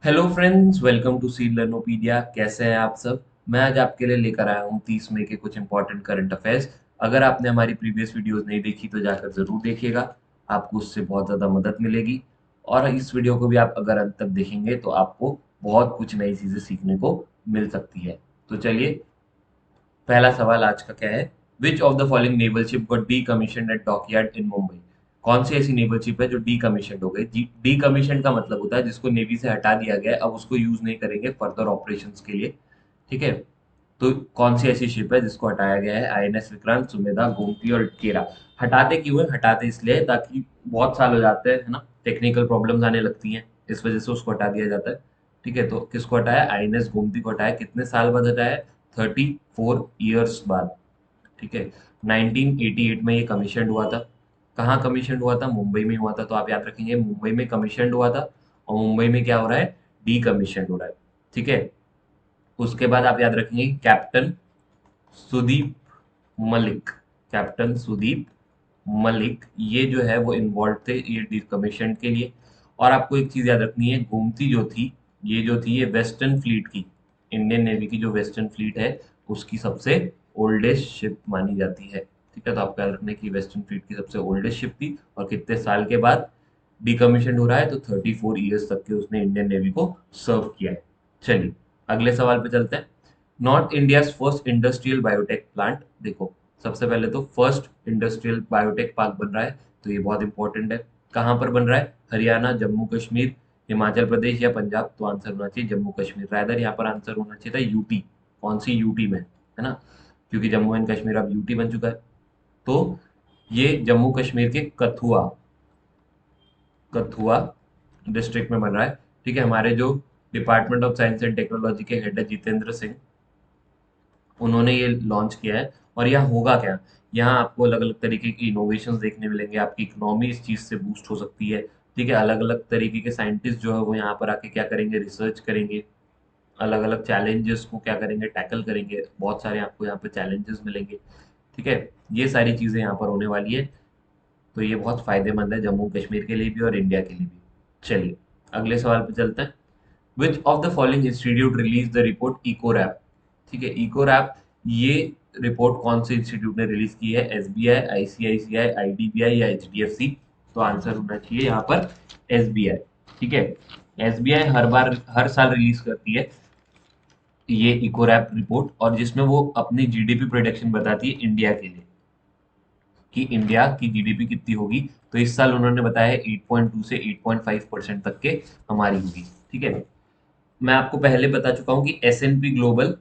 Hello friends, welcome to seed learnopedia. कैसे हैं आप सब? मैं आज आपके लिए लेकर आया हूँ 30 मई के कुछ इंपॉर्टेंट करंट अफेयर्स। अगर आपने हमारी प्रीवियस वीडियोस नहीं देखी तो जाकर ज़रूर देखिएगा, आपको उससे बहुत ज़्यादा मदद मिलेगी। और इस वीडियो को भी आप अगर अंत तक देखेंगे तो आपको बहुत कुछ नई चीज़ें सीखने को मिल सकती है। तो चलिए, पहला सवाल आज का क्या है? Which of the following naval ship got decommission at dockyard in Mumbai? कौन सी ऐसी नेवल शिप है जो डी कमीशन हो गई? डी कमीशन का मतलब होता है जिसको नेवी से हटा दिया गया है, अब उसको यूज नहीं करेंगे फर्दर ऑपरेशंस के लिए। ठीक है, तो कौन सी ऐसी शिप है जिसको हटाया गया है? आईएनएस विक्रांत, सुमेधा, गोमती और केरा। हटाते क्यों है? हटाते इसलिए ताकि बहुत साल हो जाते हैं, है ना, टेक्निकल प्रॉब्लम्स आने लगती हैं, इस वजह से उसको हटा दिया जाता है। ठीक है, तो किसको हटाया? आईएनएस गोमती को हटाया। कितने साल बाद हटाया? 34 ईयर्स बाद। ठीक है, 1988 में ये कमीशन हुआ था। कहाँ कमीशन हुआ था? मुंबई में हुआ था। तो आप याद रखेंगे, मुंबई में कमीशन हुआ था। और मुंबई में क्या हो रहा है? डी कमीशन हो रहा है। ठीक है, उसके बाद आप याद रखेंगे कैप्टन सुदीप मलिक। कैप्टन सुदीप मलिक ये जो है वो इन्वॉल्व थे ये डिकमीशन के लिए। और आपको एक चीज याद रखनी है, गोमती जो थी, ये जो थी ये वेस्टर्न फ्लीट की, इंडियन नेवी की जो वेस्टर्न फ्लीट है उसकी सबसे ओल्डेस्ट शिप मानी जाती है। ठीक है, तो आपको याद रखना है कि वेस्टर्न फ्लीट की सबसे ओल्डेस्ट शिप थी और कितने साल के बाद डिकमीशन हो रहा है? तो 34 ईयर्स तक के उसने इंडियन नेवी को सर्व किया है। चलिए, अगले सवाल पे चलते हैं। North India's first industrial biotech plant. देखो, सबसे पहले तो फर्स्ट इंडस्ट्रियल बायोटेक पार्क बन रहा है, तो ये बहुत इंपॉर्टेंट है। कहाँ पर बन रहा है? हरियाणा, जम्मू कश्मीर, हिमाचल प्रदेश या पंजाब? तो आंसर होना चाहिए जम्मू कश्मीर। रादर यहाँ पर आंसर होना चाहिए था यूटी। कौन सी? यूटी में, है ना, क्योंकि जम्मू एंड कश्मीर अब यूटी बन चुका है। तो ये जम्मू कश्मीर के कथुआ कथुआ डिस्ट्रिक्ट में बन रहा है। ठीक है, हमारे जो department of science and technology के हेड है जितेंद्र सिंह, उन्होंने ये लॉन्च किया है। और यहाँ होगा क्या? यहाँ आपको अलग अलग तरीके की इनोवेशंस देखने मिलेंगे, आपकी इकोनॉमी इस चीज से बूस्ट हो सकती है। ठीक है, अलग अलग तरीके के साइंटिस्ट जो है वो यहाँ पर आके क्या करेंगे? रिसर्च करेंगे, अलग अलग चैलेंजेस को क्या करेंगे? टैकल करेंगे। बहुत सारे आपको यहाँ पे चैलेंजेस मिलेंगे। ठीक है, ये सारी चीजें यहाँ पर होने वाली है। तो ये बहुत फायदेमंद है जम्मू कश्मीर के लिए भी और इंडिया के लिए भी। चलिए, अगले सवाल पे चलते हैं। Which of the following institute release the report eco wrap? ठीक है, इको रैप ये रिपोर्ट कौन से इंस्टीट्यूट ने रिलीज की है? एसबीआई, आईसीआईसीआई, आईडीबीआई या एचडीएफसी? तो आंसर होना चाहिए यहाँ पर एसबीआई। ठीक है, एसबीआई हर साल रिलीज करती है ये इको रैप रिपोर्ट, और जिसमें वो अपनी जीडीपी प्रोडक्शन बताती है इंडिया के लिए, कि इंडिया की जीडीपी कितनी होगी। तो इस साल उन्होंने बताया है 8.2 से 8.5% तक के हमारी होगी। ठीक है, मैं आपको पहले बता चुका हूँ कि एस&पी ग्लोबल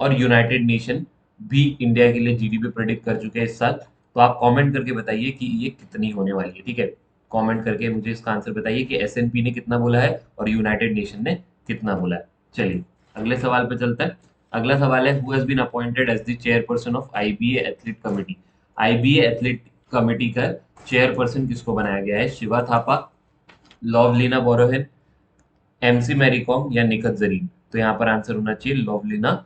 और यूनाइटेड नेशन भी इंडिया के लिए जीडीपी प्रेडिक्ट कर चुके हैं इस साल। तो आप कमेंट करके बताइए कि ये कितनी होने वाली है। ठीक है, कमेंट करके मुझे इसका आंसर बताइए कि एस&पी ने कितना बोला है और यूनाइटेड नेशन ने कितना बोला है। चलिए, अगले सवाल पे चलते हैं। अगला सवाल है, who has been appointed as the chairperson of IBA athlete committee? IBA athlete committee का चेयरपर्सन किसको बनाया गया है? शिवा थापा, लवलीना बोरोहन, एमसी मैरी कॉम या निखत जरीन? तो यहाँ पर आंसर होना चाहिए लवलीना।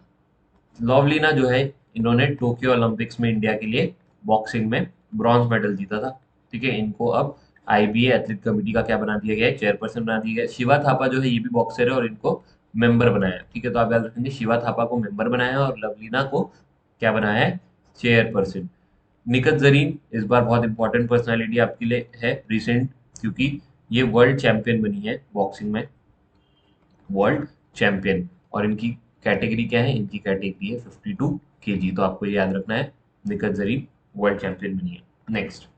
लवलीना जो है, इन्होंने टोक्यो ओलंपिक्स में इंडिया के लिए बॉक्सिंग में ब्रॉन्ज मेडल जीता था। ठीक है, इनको अब आईबीए एथलीट कमेटी का क्या बना दिया गया है? चेयरपर्सन बना दिया गया है। शिवा थापा जो है ये भी बॉक्सर है और इनको मेंबर बनाया है। ठीक है, तो आप याद रखेंगे शिवा थापा को मेंबर बनाया है और लवलीना को क्या बनाया है? चेयरपर्सन। निखत जरीन इस बार बहुत इंपॉर्टेंट पर्सनालिटी आपके लिए है रिसेंट, क्योंकि ये वर्ल्ड चैंपियन बनी है बॉक्सिंग में, वर्ल्ड चैंपियन। और इनकी कैटेगरी क्या है? इनकी कैटेगरी है 52 kg। तो आपको ये याद रखना है, निखत जरीन वर्ल्ड चैंपियन बनी है। Next,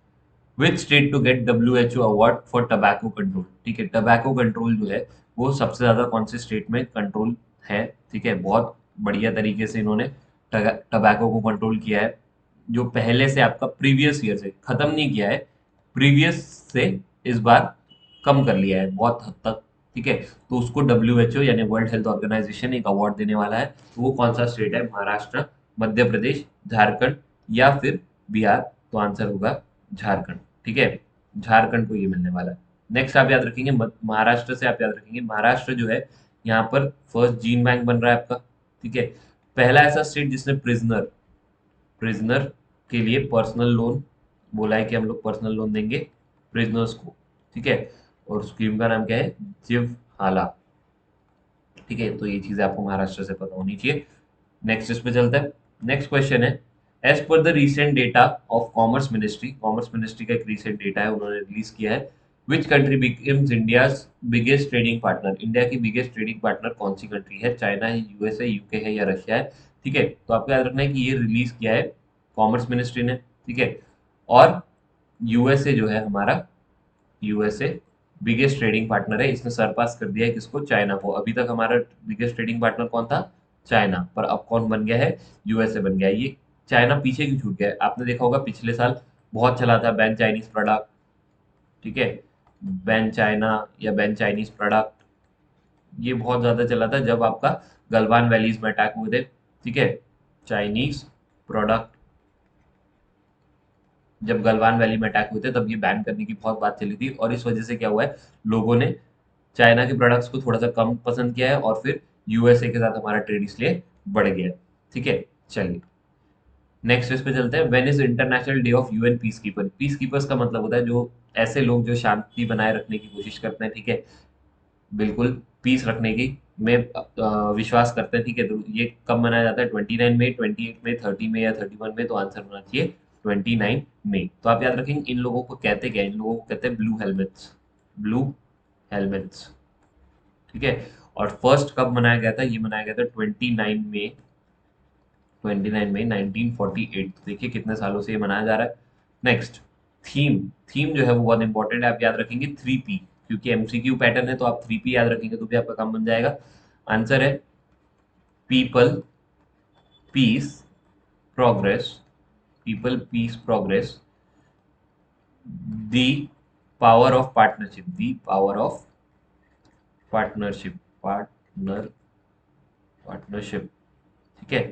which state to get WHO award for tobacco control? ठीक है, टबैको कंट्रोल जो है वो सबसे ज्यादा कौन से स्टेट में कंट्रोल है? ठीक है, बहुत बढ़िया तरीके से इन्होंने टबैको को कंट्रोल किया है। जो पहले से आपका प्रीवियस ईयर से खत्म नहीं किया है, प्रीवियस से इस बार कम कर लिया है बहुत हद तक। ठीक है, तो उसको WHO यानी वर्ल्ड हेल्थ ऑर्गेनाइजेशन एक अवार्ड देने वाला है। तो वो कौन सा स्टेट है? महाराष्ट्र, मध्य प्रदेश, झारखंड या फिर बिहार? तो आंसर होगा झारखंड। ठीक है, झारखंड को ये मिलने वाला है। नेक्स्ट आप याद रखेंगे महाराष्ट्र से, आप याद रखेंगे महाराष्ट्र जो है यहाँ पर फर्स्ट जीन बैंक बन रहा है आपका। ठीक है, पहला ऐसा स्टेट जिसने प्रिजनर प्रिजनर के लिए पर्सनल लोन बोला है कि हम लोग पर्सनल लोन देंगे प्रिजनर्स को। ठीक है, और स्कीम का नाम क्या है? जिव हाला। ठीक है, तो ये चीजें आपको महाराष्ट्र से पता होनी चाहिए। नेक्स्ट इस पे चलते हैं। नेक्स्ट क्वेश्चन है, as per the recent data of commerce ministry का एक रिसेंट डेटा है, उन्होंने रिलीज किया है, which country becomes India's biggest trading partner, India की बिगेस्ट ट्रेडिंग पार्टनर कौन सी कंट्री है, चाइना है, यूएसए, यूके है या रशिया है। ठीक है, तो आपको याद रखना है कि ये रिलीज किया है कॉमर्स मिनिस्ट्री ने। ठीक है, और यूएसए जो है हमारा, यूएसए बिगेस्ट ट्रेडिंग पार्टनर है, इसने सरपास कर दिया है किसको, चाइना को। अभी तक हमारा बिगेस्ट ट्रेडिंग पार्टनर कौन था, चाइना, पर अब कौन बन गया है, यूएसए बन गया है। ये चाइना पीछे क्यों छूट गया है, आपने देखा होगा पिछले साल बहुत चला था बैन चाइनीज प्रोडक्ट। ठीक है, बैन चाइना या बैन चाइनीज प्रोडक्ट, ये बहुत ज्यादा चला था जब आपका गलवान वैलीज में अटैक हुए थे। ठीक है, चाइनीज प्रोडक्ट, जब गलवान वैली में अटैक हुए थे तब ये बैन करने की बहुत बात चली थी, और इस वजह से क्या हुआ है, लोगों ने चाइना के प्रोडक्ट्स को थोड़ा सा कम पसंद किया है, और फिर यूएसए के साथ हमारा ट्रेड इसलिए बढ़ गया है। ठीक है, चलिए नेक्स्ट इस पे चलते हैं। When is international day of UN peace keeper, peace keepers का मतलब होता है जो ऐसे लोग जो शांति बनाए रखने की कोशिश करते हैं। ठीक है, बिल्कुल पीस रखने की में विश्वास करते हैं। ठीक है, तो ये कब मनाया जाता है, 29 मई, 28 मई, 30 मई या 31 मई, तो आंसर होना चाहिए 29 मई। तो आप याद रखेंगे इन लोगों को कहते क्या है, इन लोगों को कहते हैं ब्लू हेलमेट्स, ब्लू हेलमेट्स। ठीक है, और फर्स्ट कब मनाया गया था, ये मनाया गया था 29 मई, 29 मई 1948। देखिए कितने सालों से ये मनाया जा रहा है। नेक्स्ट, थीम, थीम जो है वो बहुत इंपॉर्टेंट है, आप याद रखेंगे 3P, क्योंकि एमसीक्यू पैटर्न है तो आप 3P याद रखेंगे तो भी आपका काम बन जाएगा। आंसर है people, peace, progress, people, peace, progress, the power of partnership, the power of partnership, partner, partnership. ठीक है,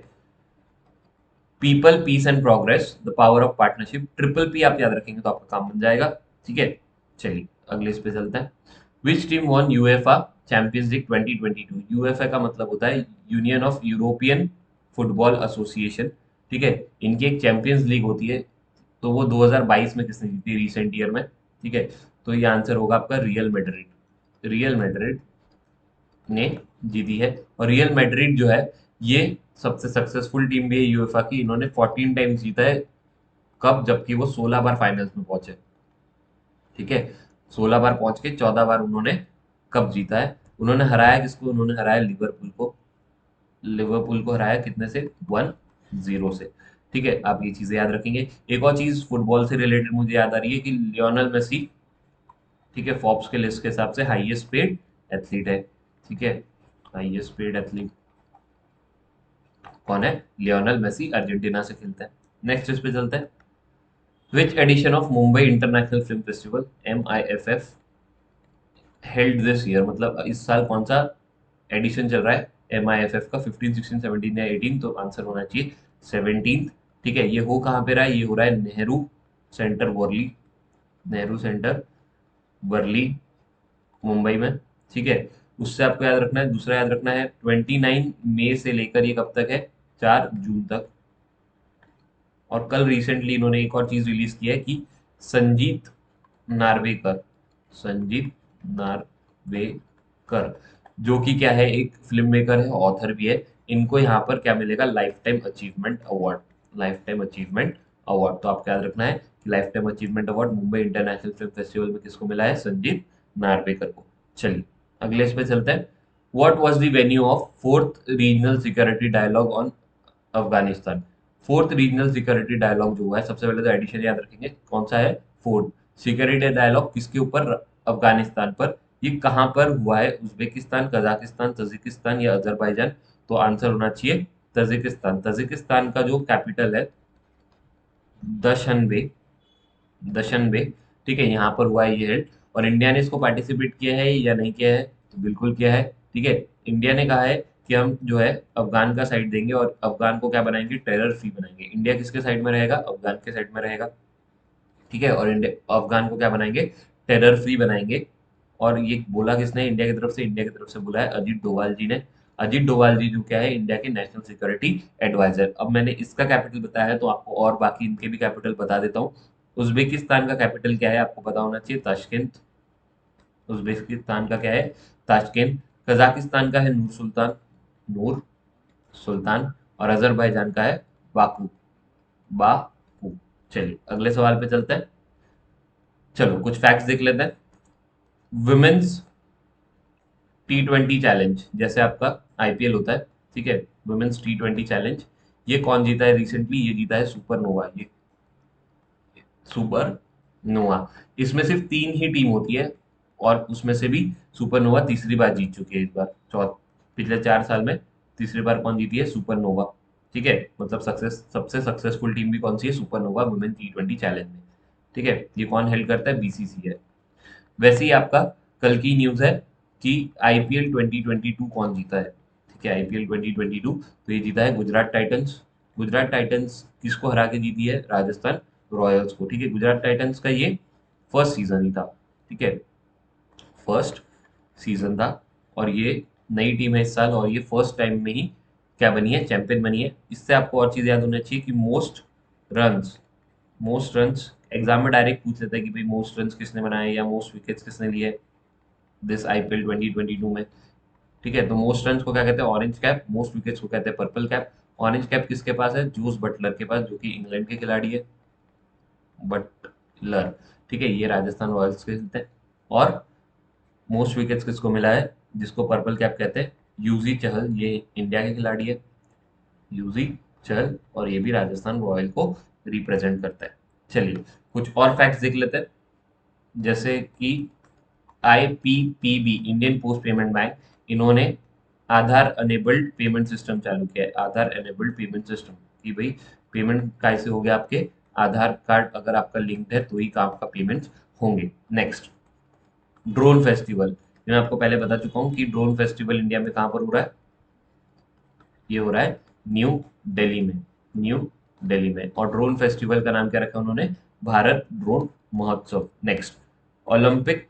people, peace and progress, the power of partnership, triple P आप याद रखेंगे तो आपका काम बन जाएगा। ठीक है, चलिए अगले इस पे चलते हैं। Which team von UEFA champions league 2022, UEFA का मतलब होता है union of European football association. ठीक है, इनकी एक चैंपियंस लीग होती है, तो वो 2022 में किसने जीती, रिसेंट ईयर में। ठीक है, तो ये आंसर होगा आपका रियल मैड्रिड, रियल मैड्रिड ने जीती है। और रियल मैड्रिड जो है ये सबसे सक्सेसफुल टीम भी है यूएफए की, इन्होंने 14 टाइम्स जीता है। कब, जबकि वो 16 बार फाइनल्स में पहुंचे। ठीक है, 16 बार पहुंच के 14 बार उन्होंने कप जीता है। उन्होंने हराया किसको, उन्होंने हराया लिवरपूल को, लिवरपूल को हराया कितने से, 1-0 से। ठीक है, आप ये चीजें याद रखेंगे। एक और चीज फुटबॉल से रिलेटेड मुझे याद आ रही है कि लियोनल मेसी, ठीक है, फोर्ब्स के लिस्ट के हिसाब से हाईएस्ट पेड एथलीट है। ठीक है, हाईएस्ट पेड एथलीट कौन है, लियोनल मेसी, अर्जेंटीना से खेलता है। नेक्स्ट इस पे चलते हैं। Which edition of Mumbai international film festival, MIFF, held this year, मतलब इस साल कौन सा एडिशन चल रहा है MIFF का, 15, 16, 17 या 18, तो आंसर होना चाहिए 17। ठीक है, ये हो कहाँ पे रहा है, ये हो रहा है नेहरू सेंटर वर्ली, नेहरू सेंटर वर्ली, मुंबई में। ठीक है, उससे आपको याद रखना है, दूसरा याद रखना है 29 मई से लेकर ये कब तक है, 4 जून तक। और कल रिसेंटली इन्होंने एक और चीज रिलीज की है कि संजीत नार्वेकर, संजीत नार्वेकर, जो कि क्या है, एक फिल्म मेकर है, ऑथर भी है, इनको यहाँ पर क्या मिलेगा, life time achievement award, life time achievement award. तो आपको याद रखना है कि life time achievement award Mumbai international film festival में किसको मिला है, संजीत नार्वेकर को। चलिए अगले इस पे चलते हैं। What was the venue of fourth regional security dialogue on Afghanistan, fourth regional security dialogue जो हुआ है, सबसे पहले तो एडिशन याद रखेंगे कौन सा है, फोर्थ सिक्योरिटी डायलॉग किसके ऊपर, अफगानिस्तान पर। ये कहाँ पर हुआ है, उज्बेकिस्तान, कजाकिस्तान, तजिकिस्तान या अजरबैजान, तो आंसर होना चाहिए तजिकिस्तान। तजिकिस्तान का जो कैपिटल है दशनबे, दशनबे। ठीक है, यहाँ पर हुआ है ये हेल्ड। और इंडिया ने इसको पार्टिसिपेट किया है या नहीं किया है, तो बिल्कुल किया है। ठीक है, इंडिया ने कहा है कि हम जो है अफगान का साइड देंगे और अफगान को क्या बनाएंगे, टेरर फ्री बनाएंगे। इंडिया किसके साइड में रहेगा, अफगान के साइड में रहेगा। ठीक है, और इंडिया अफगान को क्या बनाएंगे, टेरर फ्री बनाएंगे। और ये बोला किसने, इंडिया की तरफ से, इंडिया की तरफ से बोला है अजीत डोभाल जी ने। अजीत डोभाल जी जो क्या है, इंडिया के नेशनल सिक्योरिटी एडवाइजर। अब मैंने इसका कैपिटल बताया है तो आपको और बाकी इनके भी कैपिटल बता देता हूँ। उज्बेकिस्तान का कैपिटल क्या है, आपको पता होना चाहिए, ताशकेंत। उज्बेकिस्तान का क्या है, ताशकेंत। कजाकिस्तान का है नूर सुल्तान, और अजरबैजान का है बाकू बाकू। चलिए अगले सवाल पे चलते हैं। चलो कुछ फैक्ट्स देख लेते हैं। वुमेन्स T20 चैलेंज, जैसे आपका आईपीएल होता है, ठीक है, वुमेन्स T20 चैलेंज, ये कौन जीता है रिसेंटली? ये जीता है सुपरनोवा। ये सुपरनोवा, इसमें सिर्फ 3 ही टीम होती है, और उसमें से भी सुपरनोवा तीसरी बार जीत चुकी है इस बार। पिछले 4 साल में तीसरी बार कौन जीती है? सुपरनोवा। ठीक है, मतलब सबसे सक्सेसफुल टीम भी कौन सी है? सुपरनोवा वुमेन T20 चैलेंज में। ठीक है, ये कौन हेल्ड करता है? बीसीसीआई। वैसे ही आपका कल की न्यूज है कि आईपीएल 2022 कौन जीता है। ठीक है, आईपीएल 2022 तो ये जीता है गुजरात टाइटंस। गुजरात टाइटंस किसको हरा के जीती है? राजस्थान रॉयल्स को। ठीक है, गुजरात टाइटंस का ये फर्स्ट सीजन ही था। ठीक है, फर्स्ट सीजन था, और ये नई टीम है इस साल, और ये फर्स्ट टाइम में ही क्या बनी है? चैंपियन बनी है। इससे आपको और चीज याद होनी चाहिए कि रन्स मोस्ट रन्स एग्जाम में डायरेक्ट पूछ लेता है कि भाई मोस्ट रन्स किसने बनाए या मोस्ट विकेट्स किसने लिए दिस आईपीएल 2022 में। ठीक है, तो मोस्ट रन्स को क्या कहते हैं? Orange cap. मोस्ट विकेट्स को कहते हैं पर्पल कैप। ऑरेंज कैप किसके पास है? जोस बटलर के पास, जो कि इंग्लैंड के खिलाड़ी है। बटलर। ठीक है, ये राजस्थान रॉयल्स के खेलते हैं। और मोस्ट विकेट्स किसको मिला है, जिसको पर्पल कैप कहते हैं? यूजी चहल, ये इंडिया के खिलाड़ी है। यूजी चहल, और ये भी राजस्थान रॉयल को रिप्रेजेंट करता है। चलिए कुछ और फैक्ट्स देख लेते हैं। जैसे कि IPPB, Indian post payment bank, इन्होंने आधार अनेबल्ड पेमेंट सिस्टम चालू किया है। आधार अनेबल्ड पेमेंट सिस्टम, कि भाई पेमेंट कैसे हो गया? आपके आधार कार्ड अगर आपका लिंक्ड है तो ही काम का पेमेंट होंगे। Next, drone festival. मैं आपको पहले बता चुका हूँ कि ड्रोन फेस्टिवल इंडिया में कहाँ पर हो रहा है। ये हो रहा है न्यू दिल्ली में। न्यू दिल्ली में। और ड्रोन फेस्टिवल का नाम क्या रखा उन्होंने? Bharat drone Mahotsav. Next, Olympic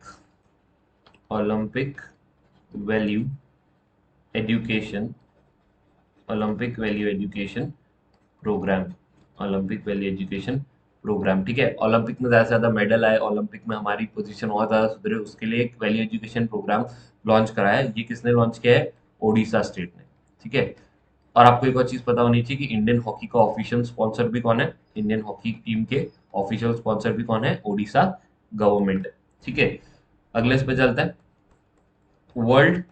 Olympic value education Olympic value education programme. Olympic value education programme. ठीक है, ओलंपिक में ज्यादा से ज्यादा मेडल आए, ओलंपिक में हमारी पोजीशन और ज्यादा सुधरे, उसके लिए एक वैल्यू एजुकेशन प्रोग्राम लॉन्च कराया है। ये किसने लॉन्च किया है? ओडिशा स्टेट ने। ठीक है, और आपको एक और चीज पता होनी चाहिए कि इंडियन हॉकी का ऑफिशियल स्पॉन्सर भी कौन है? इंडियन हॉकी टीम के ऑफिशियल स्पॉन्सर भी कौन है? ओडिशा गवर्नमेंट। ठीक है, अगले इस पे चलते हैं। World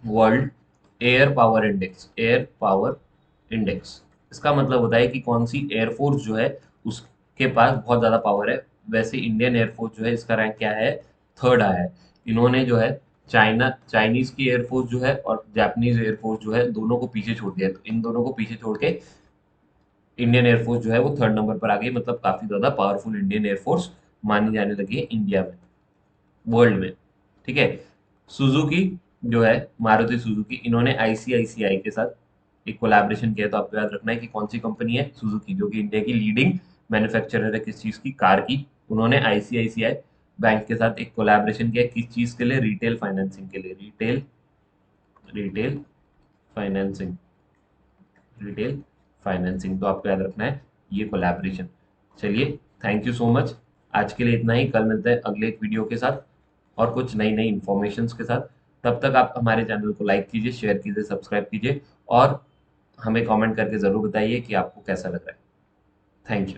world air power index. Air power index, इसका मतलब होता है कि कौन सी एयरफोर्स जो है उसके पास बहुत ज्यादा पावर है। वैसे इंडियन एयरफोर्स जो है, इसका रैंक क्या है? थर्ड आया है। इन्होंने जो है चाइनीज की एयरफोर्स जो है और जापानीज एयरफोर्स जो है, दोनों को पीछे छोड़ दिया है। तो इन दोनों को पीछे छोड़ के इंडियन एयरफोर्स जो है वो थर्ड नंबर पर आ गई। मतलब काफी ज्यादा पावरफुल इंडियन एयरफोर्स मानी जाने लगी है इंडिया में, वर्ल्ड में। ठीक है, सुजुकी जो है, मारुति सुजुकी, इन्होंने आईसीआईसीआई के साथ एक कोलैबोरेशन किया है। तो आपको याद रखना है कि कौन सी कंपनी है? सुजुकी, जो कि इंडिया की लीडिंग मैन्युफैक्चरर है किस चीज की? कार की। उन्होंने आईसीआईसीआई बैंक के साथ एक कोलैबोरेशन किया, किस चीज के लिए? रिटेल फाइनेंसिंग के लिए। Retail retail financing retail financing. तो आपको याद रखना है ये कोलैबोरेशन। चलिए, थैंक यू सो मच। आज के लिए इतना ही। कल मिलते हैं अगले एक वीडियो के साथ और कुछ नई नई इंफॉर्मेशन के साथ। तब तक आप हमारे चैनल को लाइक कीजिए, शेयर कीजिए, सब्सक्राइब कीजिए, और हमें कमेंट करके ज़रूर बताइए कि आपको कैसा लग रहा है। Thank you.